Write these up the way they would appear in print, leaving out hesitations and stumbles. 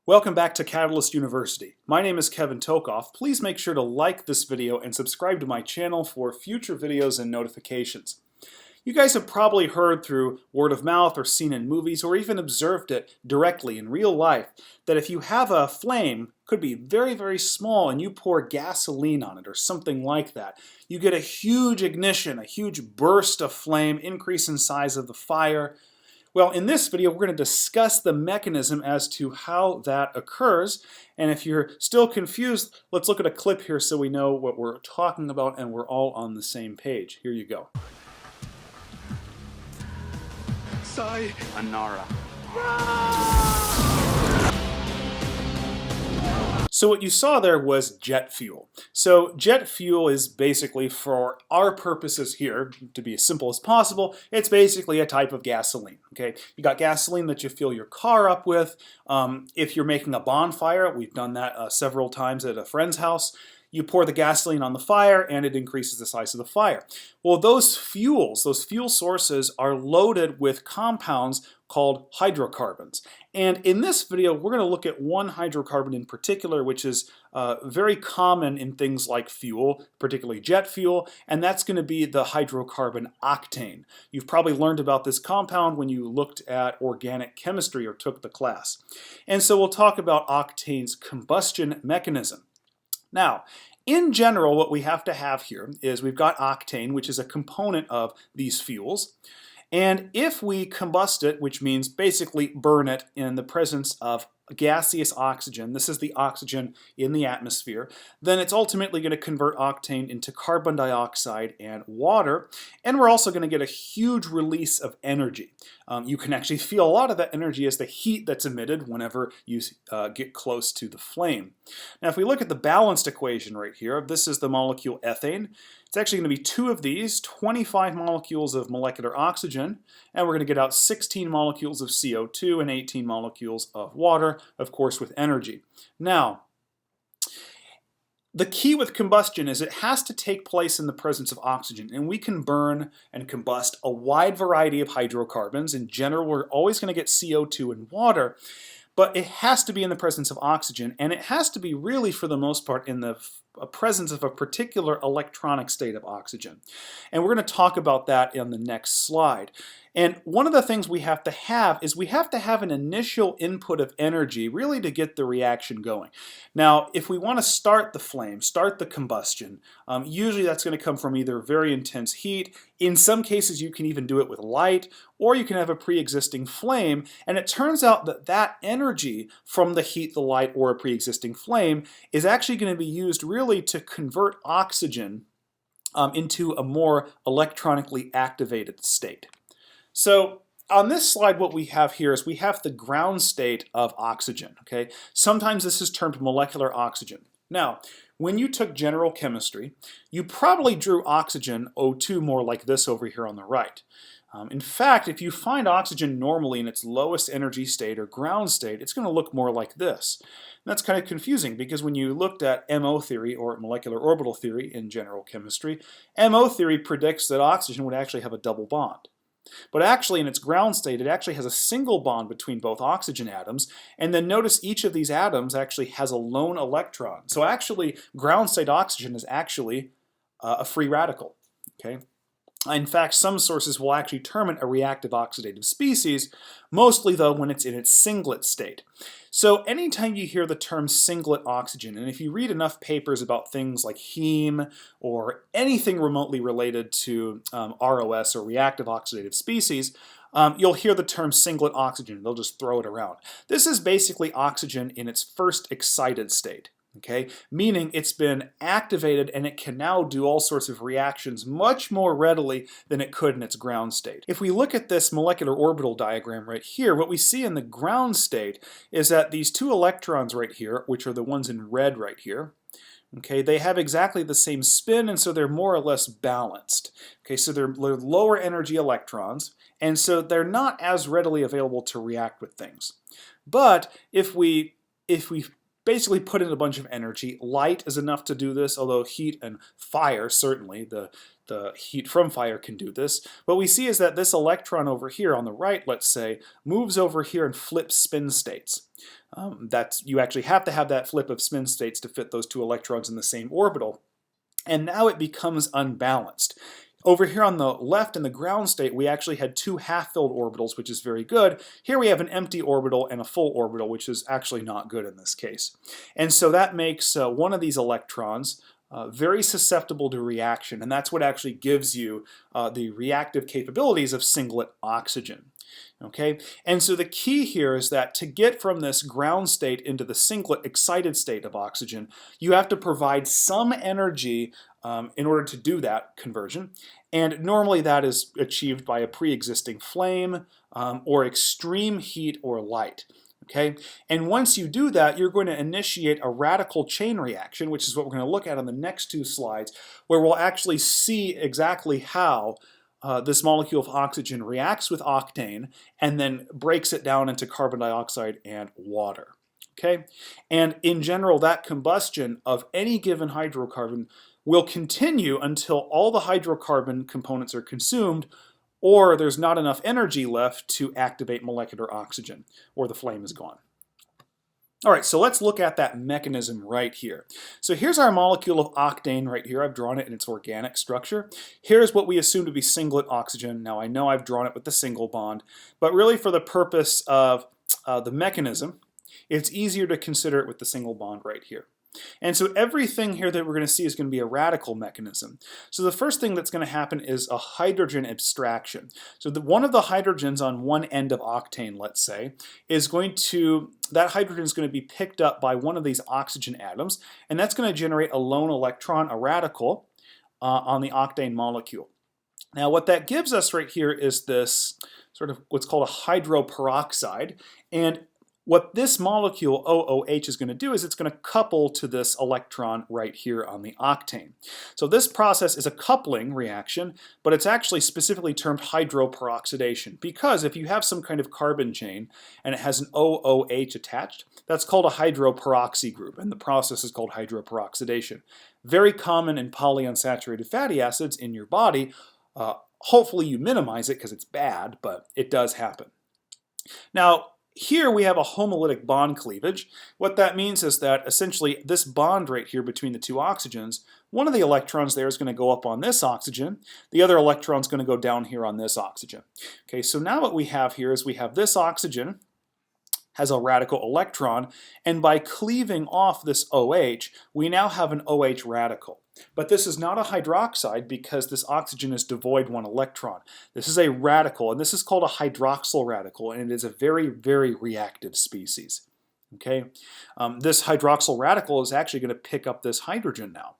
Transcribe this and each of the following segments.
Welcome back to Catalyst University. My name is Kevin Tokoph. Please make sure to like this video and subscribe to my channel for future videos and notifications. You guys have probably heard through word of mouth or seen in movies or even observed it directly in real life that if you have a flame, could be very, very small, and you pour gasoline on it or something like that, you get a huge ignition, a huge burst of flame, increase in size of the fire. Well, in this video, we're going to discuss the mechanism as to how that occurs. And if you're still confused, let's look at a clip here so we know what we're talking about and we're all on the same page. Here you go. Anara. So what you saw there was jet fuel. So jet fuel is basically, for our purposes here, to be as simple as possible, it's basically a type of gasoline. Okay, you got gasoline that you fill your car up with. If you're making a bonfire, we've done that several times at a friend's house. You pour the gasoline on the fire and it increases the size of the fire. Well, those fuel sources are loaded with compounds called hydrocarbons. And in this video, we're going to look at one hydrocarbon in particular, which is very common in things like fuel, particularly jet fuel, and that's going to be the hydrocarbon octane. You've probably learned about this compound when you looked at organic chemistry or took the class. And so we'll talk about octane's combustion mechanism. Now, in general, what we have to have here is we've got octane, which is a component of these fuels. And if we combust it, which means basically burn it in the presence of gaseous oxygen, this is the oxygen in the atmosphere, then it's ultimately going to convert octane into carbon dioxide and water, and we're also going to get a huge release of energy. You can actually feel a lot of that energy as the heat that's emitted whenever you get close to the flame. Now if we look at the balanced equation right here, this is the molecule ethane. It's actually going to be two of these, 25 molecules of molecular oxygen, and we're going to get out 16 molecules of CO2 and 18 molecules of water, of course with energy. Now, the key with combustion is it has to take place in the presence of oxygen, and we can burn and combust a wide variety of hydrocarbons. In general, we're always going to get CO2 and water, but it has to be in the presence of oxygen, and it has to be really, for the most part, in the presence of a particular electronic state of oxygen. And we're going to talk about that in the next slide. And one of the things we have to have is we have to have an initial input of energy really to get the reaction going. Now, if we want to start the flame, start the combustion, usually that's going to come from either very intense heat. In some cases, you can even do it with light, or you can have a pre-existing flame. And it turns out that that energy from the heat, the light, or a pre-existing flame is actually going to be used really to convert oxygen into a more electronically activated state. So on this slide, what we have here is we have the ground state of oxygen. Okay, sometimes this is termed molecular oxygen. Now, when you took general chemistry, you probably drew oxygen, O2, more like this over here on the right. In fact, if you find oxygen normally in its lowest energy state or ground state, it's going to look more like this. And that's kind of confusing because when you looked at MO theory, or molecular orbital theory in general chemistry, MO theory predicts that oxygen would actually have a double bond. But actually in its ground state, it actually has a single bond between both oxygen atoms, and then notice each of these atoms actually has a lone electron. So actually, ground state oxygen is actually a free radical. Okay? In fact, some sources will actually term it a reactive oxidative species, mostly though when it's in its singlet state. So anytime you hear the term singlet oxygen, and if you read enough papers about things like heme or anything remotely related to ROS or reactive oxidative species, you'll hear the term singlet oxygen. They'll just throw it around. This is basically oxygen in its first excited state. Okay, meaning it's been activated and it can now do all sorts of reactions much more readily than it could in its ground state. If we look at this molecular orbital diagram right here, what we see in the ground state is that these two electrons right here, which are the ones in red right here, okay, they have exactly the same spin, and so they're more or less balanced. Okay, so they're lower energy electrons, and so they're not as readily available to react with things. But if we basically put in a bunch of energy. Light is enough to do this, although heat and fire, certainly, the heat from fire can do this. What we see is that this electron over here on the right, let's say, moves over here and flips spin states. You actually have to have that flip of spin states to fit those two electrons in the same orbital. And now it becomes unbalanced. Over here on the left in the ground state, we actually had two half-filled orbitals, which is very good. Here we have an empty orbital and a full orbital, which is actually not good in this case. And so that makes one of these electrons very susceptible to reaction, and that's what actually gives you the reactive capabilities of singlet oxygen. Okay, and so the key here is that to get from this ground state into the singlet excited state of oxygen, you have to provide some energy in order to do that conversion, and normally that is achieved by a pre-existing flame or extreme heat or light. Okay, and once you do that, you're going to initiate a radical chain reaction, which is what we're going to look at on the next two slides, where we'll actually see exactly how this molecule of oxygen reacts with octane and then breaks it down into carbon dioxide and water. Okay, and in general, that combustion of any given hydrocarbon will continue until all the hydrocarbon components are consumed, or there's not enough energy left to activate molecular oxygen, or the flame is gone. All right, so let's look at that mechanism right here. So here's our molecule of octane right here. I've drawn it in its organic structure. Here's what we assume to be singlet oxygen. Now I know I've drawn it with the single bond, but really for the purpose of the mechanism, it's easier to consider it with the single bond right here. And so everything here that we're going to see is going to be a radical mechanism. So the first thing that's going to happen is a hydrogen abstraction. So one of the hydrogens on one end of octane, let's say, that hydrogen is going to be picked up by one of these oxygen atoms, and that's going to generate a lone electron, a radical, on the octane molecule. Now what that gives us right here is this sort of what's called a hydroperoxide, and what this molecule, OOH, is going to do is it's going to couple to this electron right here on the octane. So this process is a coupling reaction, but it's actually specifically termed hydroperoxidation, because if you have some kind of carbon chain and it has an OOH attached, that's called a hydroperoxy group, and the process is called hydroperoxidation. Very common in polyunsaturated fatty acids in your body. Hopefully you minimize it because it's bad, but it does happen. Now, here we have a homolytic bond cleavage. What that means is that essentially this bond right here between the two oxygens, one of the electrons there is going to go up on this oxygen, the other electron is going to go down here on this oxygen. Okay, so now what we have here is we have this oxygen has a radical electron, and by cleaving off this OH, we now have an OH radical. But this is not a hydroxide because this oxygen is devoid one electron. This is a radical, and this is called a hydroxyl radical, and it is a very, very reactive species. Okay, this hydroxyl radical is actually going to pick up this hydrogen now.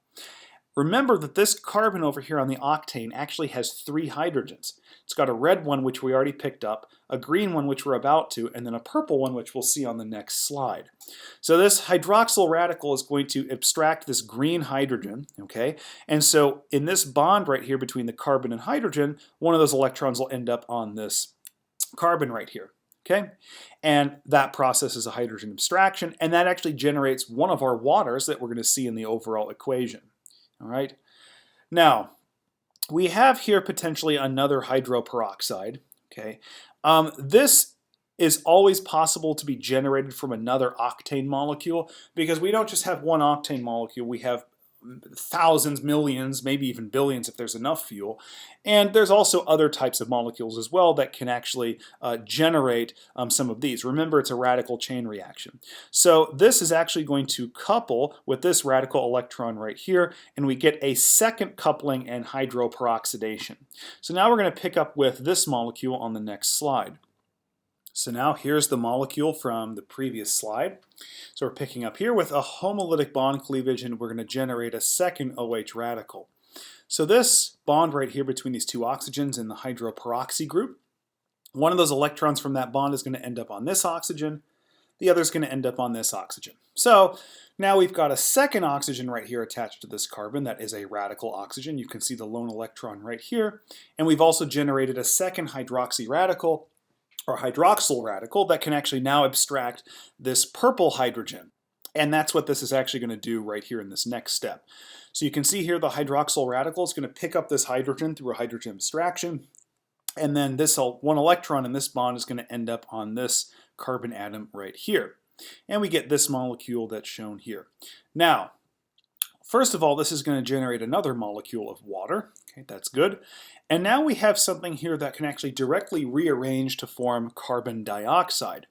Remember that this carbon over here on the octane actually has three hydrogens. It's got a red one, which we already picked up, a green one, which we're about to, and then a purple one, which we'll see on the next slide. So this hydroxyl radical is going to abstract this green hydrogen, okay? And so in this bond right here between the carbon and hydrogen, one of those electrons will end up on this carbon right here. Okay, and that process is a hydrogen abstraction, and that actually generates one of our waters that we're going to see in the overall equation. All right. Now, we have here potentially another hydroperoxide. Okay. This is always possible to be generated from another octane molecule, because we don't just have one octane molecule, we have thousands, millions, maybe even billions if there's enough fuel. And there's also other types of molecules as well that can actually generate some of these. Remember, it's a radical chain reaction. So this is actually going to couple with this radical electron right here, and we get a second coupling and hydroperoxidation. So now we're going to pick up with this molecule on the next slide. So now here's the molecule from the previous slide. So we're picking up here with a homolytic bond cleavage, and we're going to generate a second OH radical. So this bond right here between these two oxygens in the hydroperoxy group, one of those electrons from that bond is going to end up on this oxygen, the other is going to end up on this oxygen. So now we've got a second oxygen right here attached to this carbon that is a radical oxygen. You can see the lone electron right here, and we've also generated a second hydroxy radical, or hydroxyl radical, that can actually now abstract this purple hydrogen. And that's what this is actually going to do right here in this next step. So you can see here the hydroxyl radical is going to pick up this hydrogen through a hydrogen abstraction. And then this one electron in this bond is going to end up on this carbon atom right here. And we get this molecule that's shown here. Now, first of all, this is going to generate another molecule of water. Okay, that's good. And now we have something here that can actually directly rearrange to form carbon dioxide.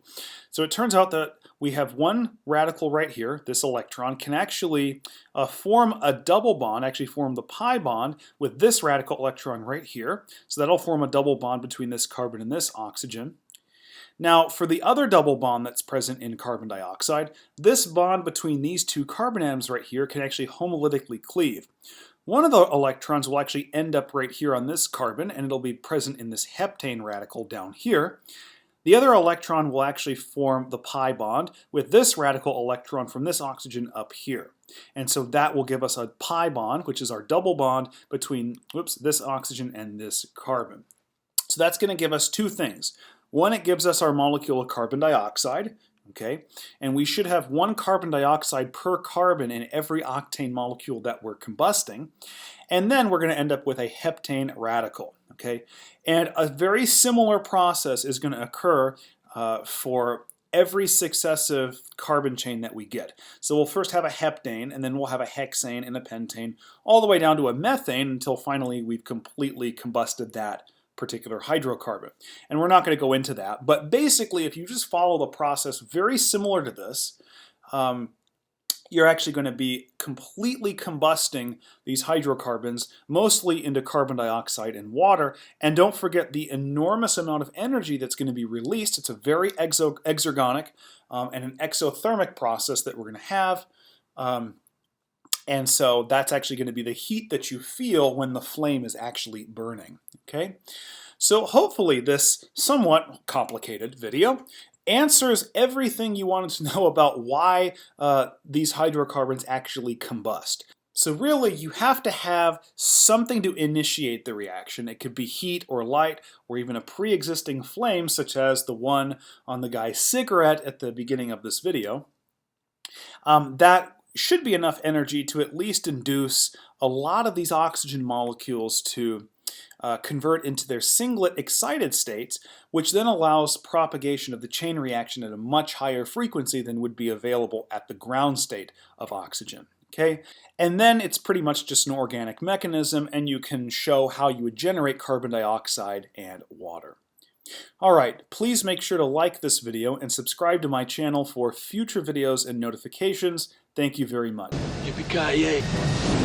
So it turns out that we have one radical right here, this electron, can actually form a double bond, actually form the pi bond with this radical electron right here. So that'll form a double bond between this carbon and this oxygen. Now, for the other double bond that's present in carbon dioxide, this bond between these two carbon atoms right here can actually homolytically cleave. One of the electrons will actually end up right here on this carbon, and it'll be present in this heptane radical down here. The other electron will actually form the pi bond with this radical electron from this oxygen up here. And so that will give us a pi bond, which is our double bond between this oxygen and this carbon. So that's going to give us two things. One, it gives us our molecule of carbon dioxide, okay? And we should have one carbon dioxide per carbon in every octane molecule that we're combusting. And then we're going to end up with a heptane radical, okay? And a very similar process is going to occur for every successive carbon chain that we get. So we'll first have a heptane, and then we'll have a hexane and a pentane, all the way down to a methane until finally we've completely combusted that particular hydrocarbon. And we're not going to go into that, but basically if you just follow the process very similar to this, you're actually going to be completely combusting these hydrocarbons, mostly into carbon dioxide and water. And don't forget the enormous amount of energy that's going to be released. It's a very exergonic and an exothermic process that we're going to have. And so that's actually going to be the heat that you feel when the flame is actually burning. Okay? So hopefully this somewhat complicated video answers everything you wanted to know about why these hydrocarbons actually combust. So really you have to have something to initiate the reaction. It could be heat or light or even a pre-existing flame such as the one on the guy's cigarette at the beginning of this video. That should be enough energy to at least induce a lot of these oxygen molecules to convert into their singlet excited states, which then allows propagation of the chain reaction at a much higher frequency than would be available at the ground state of oxygen. Okay? And then it's pretty much just an organic mechanism, and you can show how you would generate carbon dioxide and water. Alright, please make sure to like this video and subscribe to my channel for future videos and notifications. Thank you very much. Yippee-ki-yay.